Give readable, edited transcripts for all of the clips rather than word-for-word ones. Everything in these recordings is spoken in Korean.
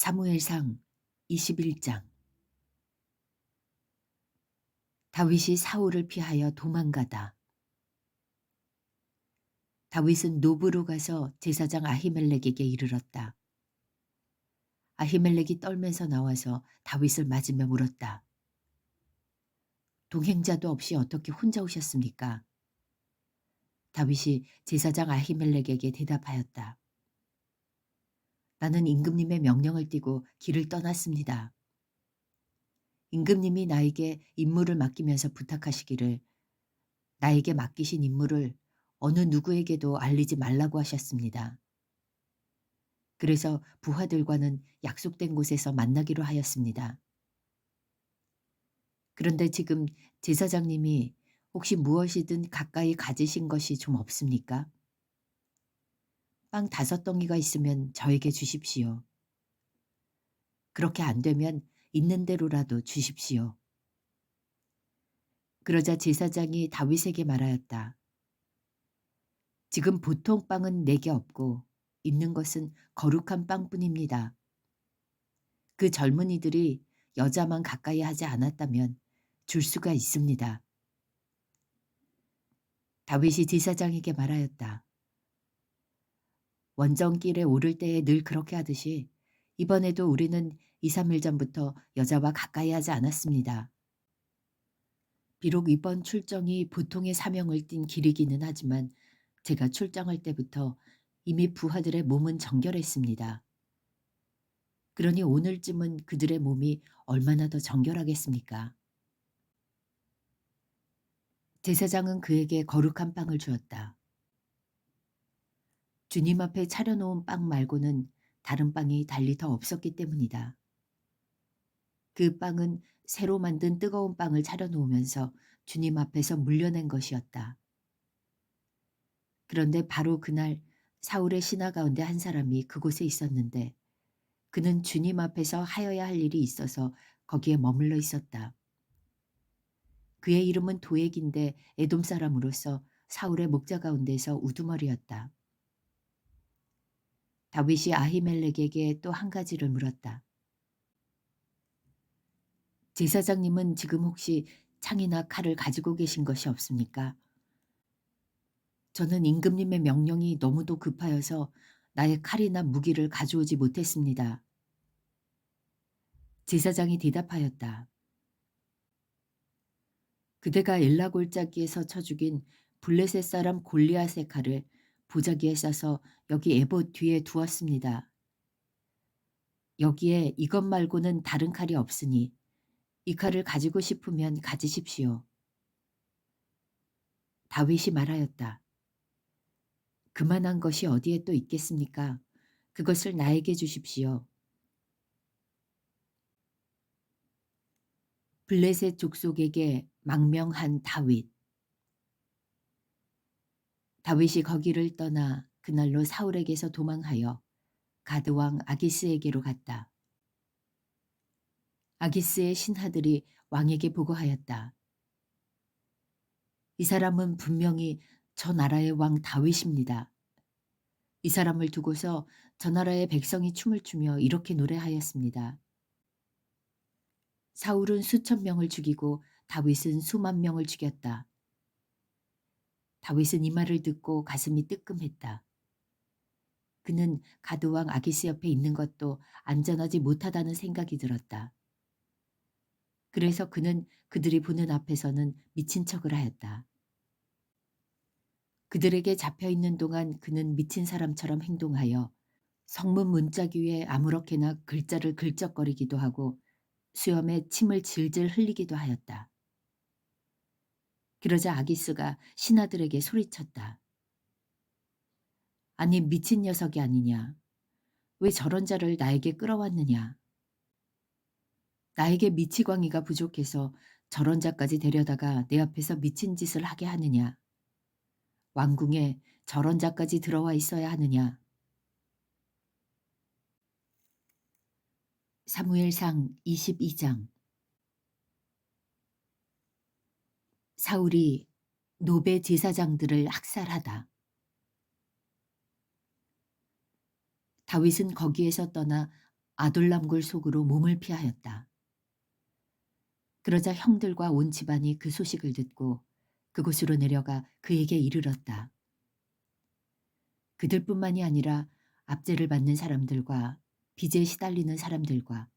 사무엘상 21장. 다윗이 사울을 피하여 도망가다. 다윗은 노브로 가서 제사장 아히멜렉에게 이르렀다. 아히멜렉이 떨면서 나와서 다윗을 맞으며 물었다. 동행자도 없이 어떻게 혼자 오셨습니까? 다윗이 제사장 아히멜렉에게 대답하였다. 나는 임금님의 명령을 띠고 길을 떠났습니다. 임금님이 나에게 임무를 맡기면서 부탁하시기를 나에게 맡기신 임무를 어느 누구에게도 알리지 말라고 하셨습니다. 그래서 부하들과는 약속된 곳에서 만나기로 하였습니다. 그런데 지금 제사장님이 혹시 무엇이든 가까이 가지신 것이 좀 없습니까? 빵 5덩이가 있으면 저에게 주십시오. 그렇게 안 되면 있는 대로라도 주십시오. 그러자 제사장이 다윗에게 말하였다. 지금 보통 빵은 내게 없고 있는 것은 거룩한 빵뿐입니다. 그 젊은이들이 여자만 가까이 하지 않았다면 줄 수가 있습니다. 다윗이 제사장에게 말하였다. 원정길에 오를 때에 늘 그렇게 하듯이 이번에도 우리는 2, 3일 전부터 여자와 가까이 하지 않았습니다. 비록 이번 출정이 보통의 사명을 띤 길이기는 하지만 제가 출정할 때부터 이미 부하들의 몸은 정결했습니다. 그러니 오늘쯤은 그들의 몸이 얼마나 더 정결하겠습니까? 제사장은 그에게 거룩한 빵을 주었다. 주님 앞에 차려놓은 빵 말고는 다른 빵이 달리 더 없었기 때문이다. 그 빵은 새로 만든 뜨거운 빵을 차려놓으면서 주님 앞에서 물려낸 것이었다. 그런데 바로 그날 사울의 신하 가운데 한 사람이 그곳에 있었는데 그는 주님 앞에서 하여야 할 일이 있어서 거기에 머물러 있었다. 그의 이름은 도액인데 에돔 사람으로서 사울의 목자 가운데서 우두머리였다. 다윗이 아히멜렉에게 또 한 가지를 물었다. 제사장님은 지금 혹시 창이나 칼을 가지고 계신 것이 없습니까? 저는 임금님의 명령이 너무도 급하여서 나의 칼이나 무기를 가져오지 못했습니다. 제사장이 대답하였다. 그대가 엘라 골짜기에서 쳐 죽인 블레셋 사람 골리앗의 칼을 보자기에 싸서 여기 에봇 뒤에 두었습니다. 여기에 이것 말고는 다른 칼이 없으니 이 칼을 가지고 싶으면 가지십시오. 다윗이 말하였다. 그만한 것이 어디에 또 있겠습니까? 그것을 나에게 주십시오. 블레셋 족속에게 망명한 다윗. 다윗이 거기를 떠나 그날로 사울에게서 도망하여 가드 왕 아기스에게로 갔다. 아기스의 신하들이 왕에게 보고하였다. 이 사람은 분명히 저 나라의 왕 다윗입니다. 이 사람을 두고서 저 나라의 백성이 춤을 추며 이렇게 노래하였습니다. 사울은 수천 명을 죽이고 다윗은 수만 명을 죽였다. 다윗은 이 말을 듣고 가슴이 뜨끔했다. 그는 가드왕 아기스 옆에 있는 것도 안전하지 못하다는 생각이 들었다. 그래서 그는 그들이 보는 앞에서는 미친 척을 하였다. 그들에게 잡혀있는 동안 그는 미친 사람처럼 행동하여 성문 문짝 위에 아무렇게나 글자를 긁적거리기도 하고 수염에 침을 질질 흘리기도 하였다. 그러자 아기스가 신하들에게 소리쳤다. 아니 미친 녀석이 아니냐. 왜 저런 자를 나에게 끌어왔느냐. 나에게 미치광이가 부족해서 저런 자까지 데려다가 내 앞에서 미친 짓을 하게 하느냐. 왕궁에 저런 자까지 들어와 있어야 하느냐. 사무엘상 22장. 사울이 노베 제사장들을 학살하다. 다윗은 거기에서 떠나 아둘람굴 속으로 몸을 피하였다. 그러자 형들과 온 집안이 그 소식을 듣고 그곳으로 내려가 그에게 이르렀다. 그들뿐만이 아니라 압제를 받는 사람들과 빚에 시달리는 사람들과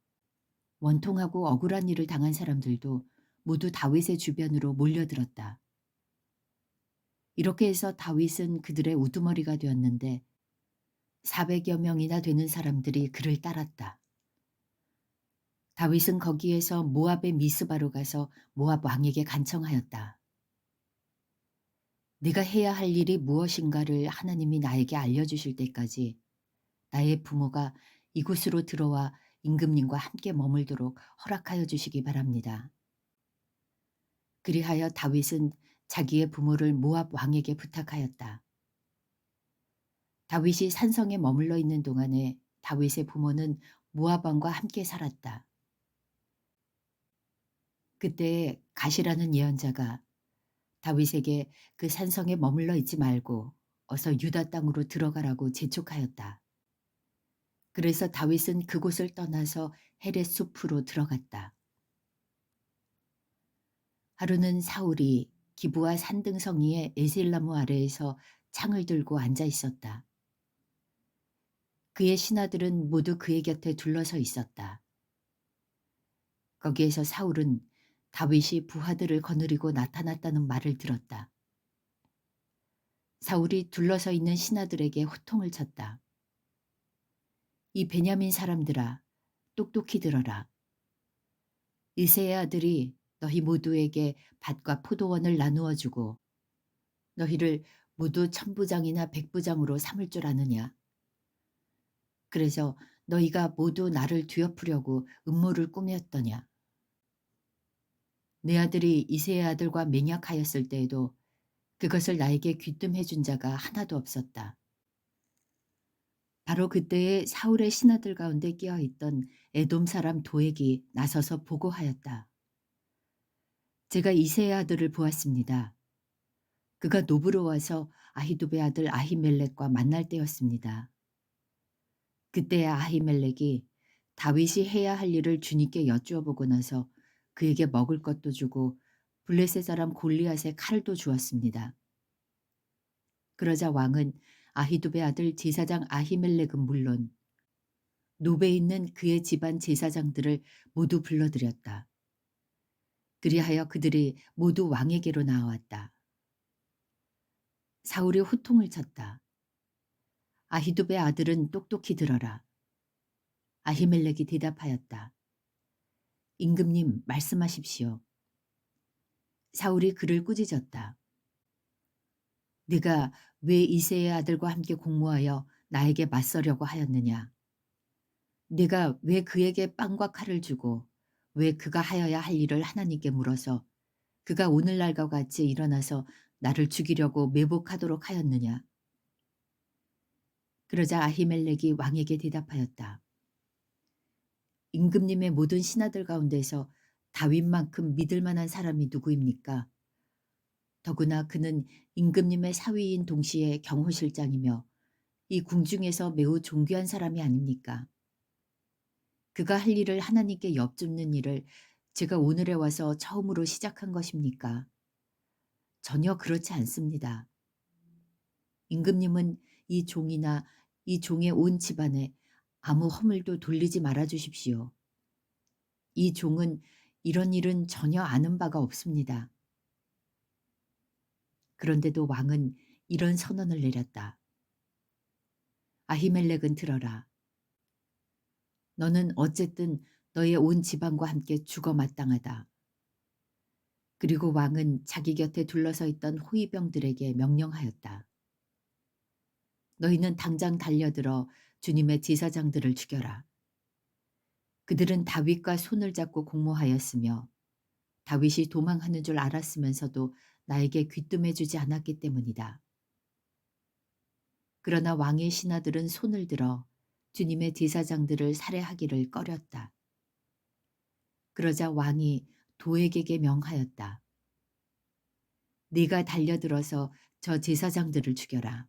원통하고 억울한 일을 당한 사람들도 모두 다윗의 주변으로 몰려들었다. 이렇게 해서 다윗은 그들의 우두머리가 되었는데 400여 명이나 되는 사람들이 그를 따랐다. 다윗은 거기에서 모압의 미스바로 가서 모압 왕에게 간청하였다. 내가 해야 할 일이 무엇인가를 하나님이 나에게 알려주실 때까지 나의 부모가 이곳으로 들어와 임금님과 함께 머물도록 허락하여 주시기 바랍니다. 그리하여 다윗은 자기의 부모를 모압 왕에게 부탁하였다. 다윗이 산성에 머물러 있는 동안에 다윗의 부모는 모압 왕과 함께 살았다. 그때 가시라는 예언자가 다윗에게 그 산성에 머물러 있지 말고 어서 유다 땅으로 들어가라고 재촉하였다. 그래서 다윗은 그곳을 떠나서 헤렛 숲으로 들어갔다. 하루는 사울이 기브아 산등성이의 에셀나무 아래에서 창을 들고 앉아 있었다. 그의 신하들은 모두 그의 곁에 둘러서 있었다. 거기에서 사울은 다윗이 부하들을 거느리고 나타났다는 말을 들었다. 사울이 둘러서 있는 신하들에게 호통을 쳤다. 이 베냐민 사람들아, 똑똑히 들어라. 이새의 아들이 너희 모두에게 밭과 포도원을 나누어 주고 너희를 모두 천부장이나 백부장으로 삼을 줄 아느냐. 그래서 너희가 모두 나를 뒤엎으려고 음모를 꾸몄더냐. 내 아들이 이새의 아들과 맹약하였을 때에도 그것을 나에게 귀뜸해 준 자가 하나도 없었다. 바로 그때에 사울의 신하들 가운데 끼어있던 에돔 사람 도액이 나서서 보고하였다. 제가 이새의 아들을 보았습니다. 그가 노브로 와서 아히두베 아들 아히멜렉과 만날 때였습니다. 그때 아히멜렉이 다윗이 해야 할 일을 주님께 여쭈어 보고 나서 그에게 먹을 것도 주고 블레셋 사람 골리앗의 칼도 주었습니다. 그러자 왕은 아히두베 아들 제사장 아히멜렉은 물론 노베에 있는 그의 집안 제사장들을 모두 불러들였다. 그리하여 그들이 모두 왕에게로 나아왔다. 사울이 호통을 쳤다. 아히두베 아들은 똑똑히 들어라. 아히멜렉이 대답하였다. 임금님 말씀하십시오. 사울이 그를 꾸짖었다. 네가 왜 이새의 아들과 함께 공모하여 나에게 맞서려고 하였느냐. 네가 왜 그에게 빵과 칼을 주고 왜 그가 하여야 할 일을 하나님께 물어서 그가 오늘날과 같이 일어나서 나를 죽이려고 매복하도록 하였느냐. 그러자 아히멜렉이 왕에게 대답하였다. 임금님의 모든 신하들 가운데서 다윗만큼 믿을 만한 사람이 누구입니까? 더구나 그는 임금님의 사위인 동시에 경호실장이며 이 궁중에서 매우 존귀한 사람이 아닙니까? 그가 할 일을 하나님께 엽줍는 일을 제가 오늘에 와서 처음으로 시작한 것입니까? 전혀 그렇지 않습니다. 임금님은 이 종이나 이 종의 온 집안에 아무 허물도 돌리지 말아 주십시오. 이 종은 이런 일은 전혀 아는 바가 없습니다. 그런데도 왕은 이런 선언을 내렸다. 아히멜렉은 들어라. 너는 어쨌든 너의 온 집안과 함께 죽어 마땅하다. 그리고 왕은 자기 곁에 둘러서 있던 호위병들에게 명령하였다. 너희는 당장 달려들어 주님의 제사장들을 죽여라. 그들은 다윗과 손을 잡고 공모하였으며 다윗이 도망하는 줄 알았으면서도 나에게 귀뜸해 주지 않았기 때문이다. 그러나 왕의 신하들은 손을 들어 주님의 제사장들을 살해하기를 꺼렸다. 그러자 왕이 도액에게 명하였다. 네가 달려들어서 저 제사장들을 죽여라.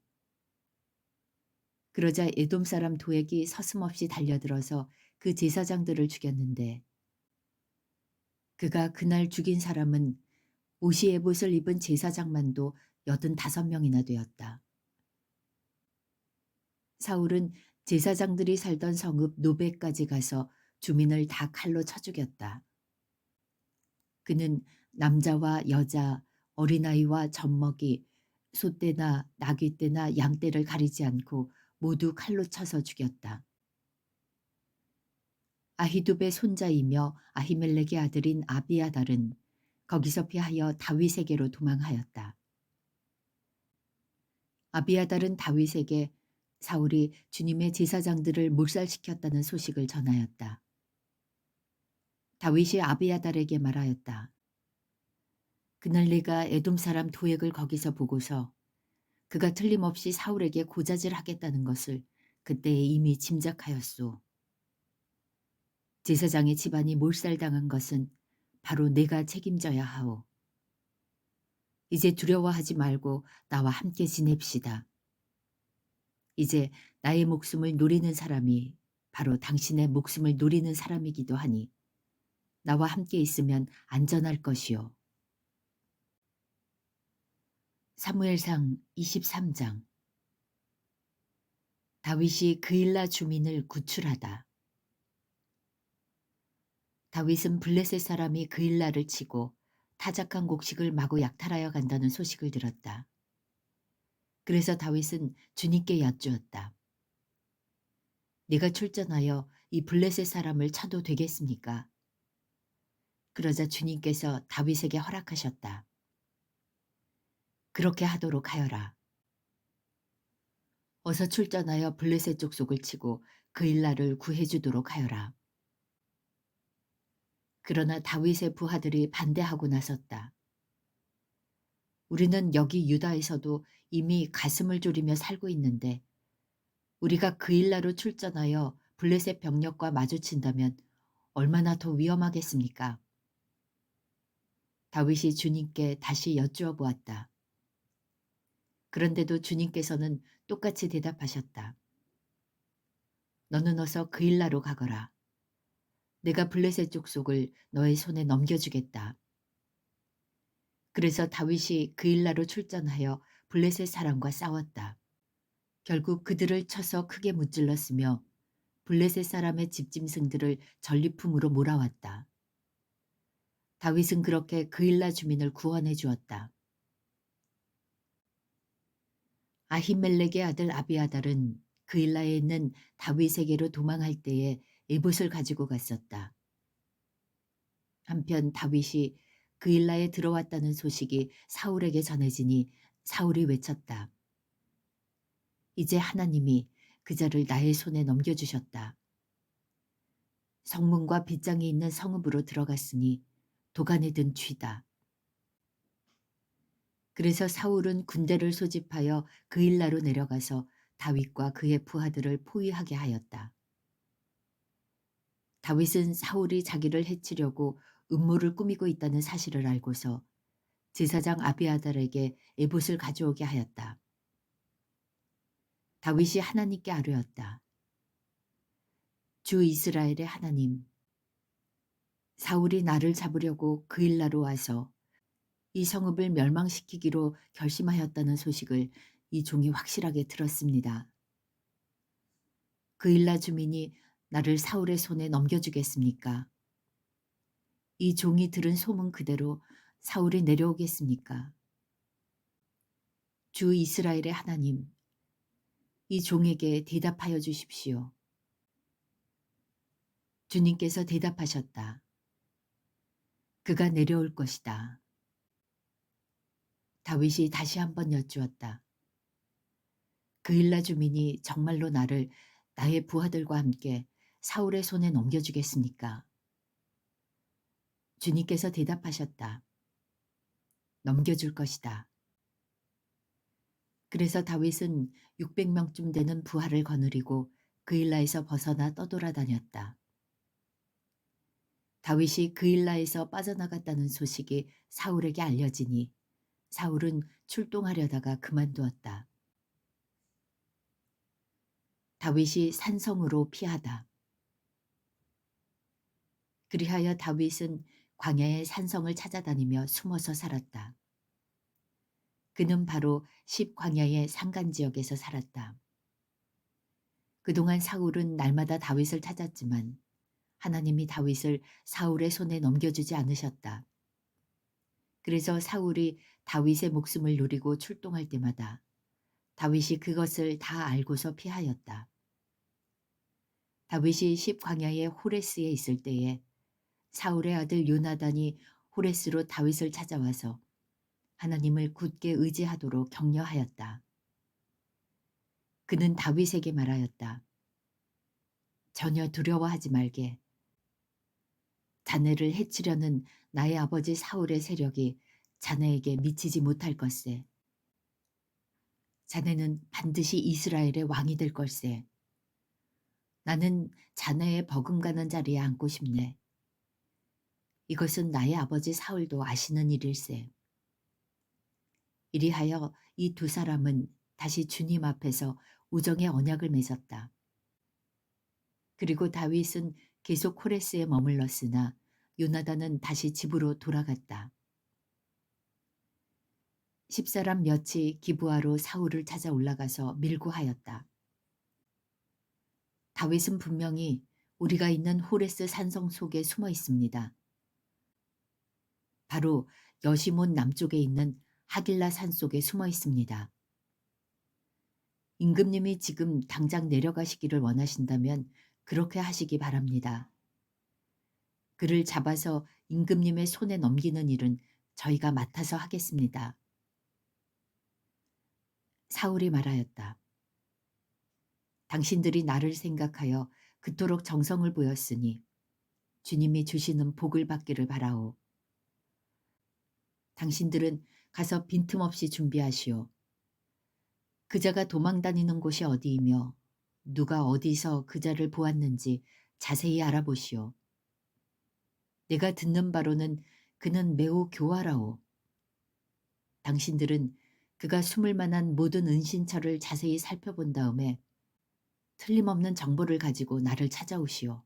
그러자 에돔 사람 도액이 서슴없이 달려들어서 그 제사장들을 죽였는데 그가 그날 죽인 사람은 옷이 에봇을 입은 제사장만도 85명이나 되었다. 사울은 제사장들이 살던 성읍 노베까지 가서 주민을 다 칼로 쳐 죽였다. 그는 남자와 여자, 어린아이와 젖먹이, 소떼나 나귀떼나 양떼를 가리지 않고 모두 칼로 쳐서 죽였다. 아히두베의 손자이며 아히멜렉의 아들인 아비아달은 거기서 피하여 다윗에게로 도망하였다. 아비아달은 다윗에게 사울이 주님의 제사장들을 몰살시켰다는 소식을 전하였다. 다윗이 아비아달에게 말하였다. 그날 내가 에돔 사람 도액을 거기서 보고서 그가 틀림없이 사울에게 고자질하겠다는 것을 그때에 이미 짐작하였소. 제사장의 집안이 몰살당한 것은 바로 내가 책임져야 하오. 이제 두려워하지 말고 나와 함께 지냅시다. 이제 나의 목숨을 노리는 사람이 바로 당신의 목숨을 노리는 사람이기도 하니 나와 함께 있으면 안전할 것이요. 사무엘상 23장. 다윗이 그일라 주민을 구출하다. 다윗은 블레셋 사람이 그일라를 치고 타작한 곡식을 마구 약탈하여 간다는 소식을 들었다. 그래서 다윗은 주님께 여쭈었다. 네가 출전하여 이 블레셋 사람을 쳐도 되겠습니까? 그러자 주님께서 다윗에게 허락하셨다. 그렇게 하도록 하여라. 어서 출전하여 블레셋 족속을 치고 그일라를 구해주도록 하여라. 그러나 다윗의 부하들이 반대하고 나섰다. 우리는 여기 유다에서도 이미 가슴을 졸이며 살고 있는데 우리가 그일라로 출전하여 블레셋 병력과 마주친다면 얼마나 더 위험하겠습니까? 다윗이 주님께 다시 여쭈어 보았다. 그런데도 주님께서는 똑같이 대답하셨다. 너는 어서 그일라로 가거라. 내가 블레셋 족속을 너의 손에 넘겨주겠다. 그래서 다윗이 그일라로 출전하여 블레셋 사람과 싸웠다. 결국 그들을 쳐서 크게 무찔렀으며 블레셋 사람의 집짐승들을 전리품으로 몰아왔다. 다윗은 그렇게 그일라 주민을 구원해 주었다. 아히멜렉의 아들 아비아달은 그일라에 있는 다윗에게로 도망할 때에 에봇을 가지고 갔었다. 한편 다윗이 그일라에 들어왔다는 소식이 사울에게 전해지니 사울이 외쳤다. 이제 하나님이 그자를 나의 손에 넘겨주셨다. 성문과 빗장이 있는 성읍으로 들어갔으니 도간에 든 쥐다. 그래서 사울은 군대를 소집하여 그일라로 내려가서 다윗과 그의 부하들을 포위하게 하였다. 다윗은 사울이 자기를 해치려고 음모를 꾸미고 있다는 사실을 알고서 제사장 아비아달에게 에봇을 가져오게 하였다. 다윗이 하나님께 아뢰었다. 주 이스라엘의 하나님, 사울이 나를 잡으려고 그일라로 와서 이 성읍을 멸망시키기로 결심하였다는 소식을 이 종이 확실하게 들었습니다. 그일라 주민이 나를 사울의 손에 넘겨주겠습니까? 이 종이 들은 소문 그대로 사울이 내려오겠습니까? 주 이스라엘의 하나님, 이 종에게 대답하여 주십시오. 주님께서 대답하셨다. 그가 내려올 것이다. 다윗이 다시 한번 여쭈었다. 그일라 주민이 정말로 나를 나의 부하들과 함께 사울의 손에 넘겨주겠습니까? 주님께서 대답하셨다. 넘겨줄 것이다. 그래서 다윗은 600명쯤 되는 부하를 거느리고 그일라에서 벗어나 떠돌아다녔다. 다윗이 그일라에서 빠져나갔다는 소식이 사울에게 알려지니 사울은 출동하려다가 그만두었다. 다윗이 산성으로 피하다. 그리하여 다윗은 광야의 산성을 찾아다니며 숨어서 살았다. 그는 바로 십 광야의 산간 지역에서 살았다. 그동안 사울은 날마다 다윗을 찾았지만 하나님이 다윗을 사울의 손에 넘겨주지 않으셨다. 그래서 사울이 다윗의 목숨을 노리고 출동할 때마다 다윗이 그것을 다 알고서 피하였다. 다윗이 십 광야의 호레스에 있을 때에 사울의 아들 요나단이 호레스로 다윗을 찾아와서 하나님을 굳게 의지하도록 격려하였다. 그는 다윗에게 말하였다. 전혀 두려워하지 말게. 자네를 해치려는 나의 아버지 사울의 세력이 자네에게 미치지 못할 것세. 자네는 반드시 이스라엘의 왕이 될 걸세. 나는 자네의 버금가는 자리에 앉고 싶네. 이것은 나의 아버지 사울도 아시는 일일세. 이리하여 이 두 사람은 다시 주님 앞에서 우정의 언약을 맺었다. 그리고 다윗은 계속 호레스에 머물렀으나 요나단은 다시 집으로 돌아갔다. 십사람 몇이 기브아로 사울을 찾아 올라가서 밀고하였다. 다윗은 분명히 우리가 있는 호레스 산성 속에 숨어 있습니다. 바로 여시몬 남쪽에 있는 하길라 산 속에 숨어 있습니다. 임금님이 지금 당장 내려가시기를 원하신다면 그렇게 하시기 바랍니다. 그를 잡아서 임금님의 손에 넘기는 일은 저희가 맡아서 하겠습니다. 사울이 말하였다. 당신들이 나를 생각하여 그토록 정성을 보였으니 주님이 주시는 복을 받기를 바라오. 당신들은 가서 빈틈없이 준비하시오. 그자가 도망다니는 곳이 어디이며 누가 어디서 그자를 보았는지 자세히 알아보시오. 내가 듣는 바로는 그는 매우 교활하오. 당신들은 그가 숨을 만한 모든 은신처를 자세히 살펴본 다음에 틀림없는 정보를 가지고 나를 찾아오시오.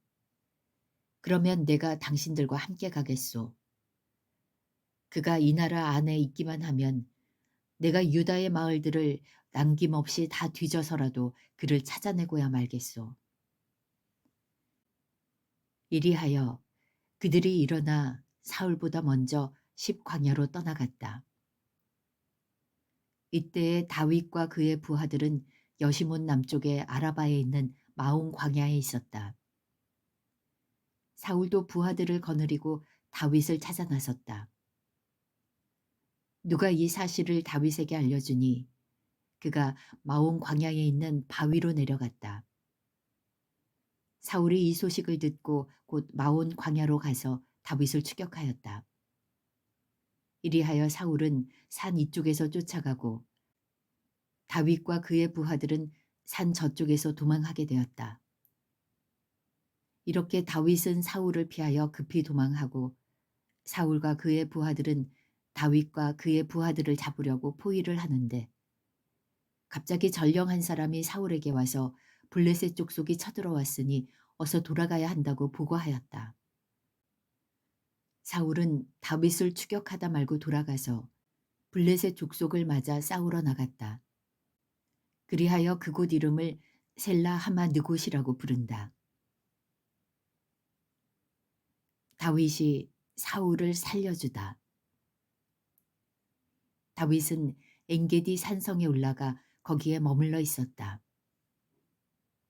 그러면 내가 당신들과 함께 가겠소. 그가 이 나라 안에 있기만 하면 내가 유다의 마을들을 남김없이 다 뒤져서라도 그를 찾아내고야 말겠소. 이리하여 그들이 일어나 사울보다 먼저 십광야로 떠나갔다. 이때에 다윗과 그의 부하들은 여시몬 남쪽의 아라바에 있는 마온 광야에 있었다. 사울도 부하들을 거느리고 다윗을 찾아 나섰다. 누가 이 사실을 다윗에게 알려주니 그가 마온 광야에 있는 바위로 내려갔다. 사울이 이 소식을 듣고 곧 마온 광야로 가서 다윗을 추격하였다. 이리하여 사울은 산 이쪽에서 쫓아가고 다윗과 그의 부하들은 산 저쪽에서 도망하게 되었다. 이렇게 다윗은 사울을 피하여 급히 도망하고 사울과 그의 부하들은 다윗과 그의 부하들을 잡으려고 포위를 하는데 갑자기 전령한 사람이 사울에게 와서 블레셋 족속이 쳐들어왔으니 어서 돌아가야 한다고 보고하였다. 사울은 다윗을 추격하다 말고 돌아가서 블레셋 족속을 맞아 싸우러 나갔다. 그리하여 그곳 이름을 셀라 하마 느곳이라고 부른다. 다윗이 사울을 살려주다. 다윗은 엔게디 산성에 올라가 거기에 머물러 있었다.